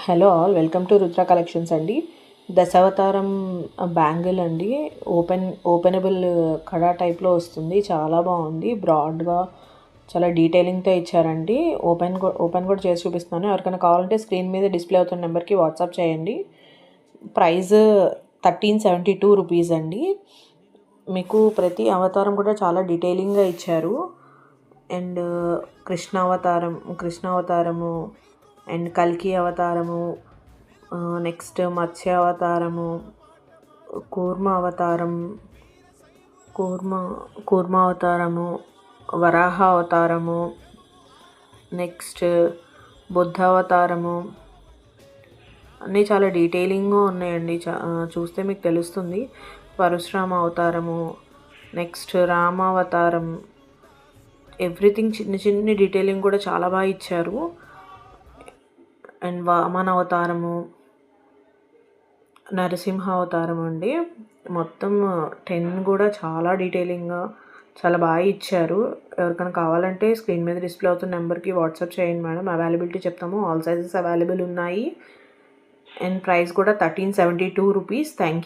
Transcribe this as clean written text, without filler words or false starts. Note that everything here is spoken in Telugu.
Hello all, welcome to Rudra collections అండి. దశావతారం బ్యాంగిల్ అండి. ఓపెనబుల్ కడా టైప్లో వస్తుంది. చాలా బాగుంది. బ్రాడ్గా చాలా డీటెయిలింగ్తో ఇచ్చారండి. ఓపెన్ కూడా చేసి చూపిస్తున్నాను. ఎవరికైనా కావాలంటే స్క్రీన్ మీద డిస్ప్లే అవుతున్న నెంబర్కి వాట్సాప్ చేయండి. ప్రైస్ 1372 రూపీస్ అండి. మీకు ప్రతి అవతారం కూడా చాలా డీటెయిలింగ్గా ఇచ్చారు. అండ్ కృష్ణావతారము అండ్ కల్కి అవతారము, నెక్స్ట్ మత్స్య అవతారము, కూర్మ అవతారము, వరాహ అవతారము, నెక్స్ట్ బుద్ధ అవతారము అన్నీ చాలా డీటెయిలింగ్గా ఉన్నాయండి. చూస్తే మీకు తెలుస్తుంది. పరశురామ అవతారము, నెక్స్ట్ రామ అవతారం, ఎవ్రీథింగ్ చిన్న డీటెయిలింగ్ కూడా చాలా బాగా ఇచ్చారు. అండ్ వామన అవతారము, నరసింహ అవతారం అండి. మొత్తం 10 కూడా చాలా డీటెయిలింగ్గా చాలా బాగా ఇచ్చారు. ఎవరికైనా కావాలంటే స్క్రీన్ మీద డిస్ప్లే అవుతున్న నెంబర్కి వాట్సాప్ చేయండి మేడం. అవైలబిలిటీ చెప్తాము. ఆల్ సైజెస్ అవైలబుల్ ఉన్నాయి. అండ్ ప్రైస్ కూడా 1372 రూపీస్. Thank you.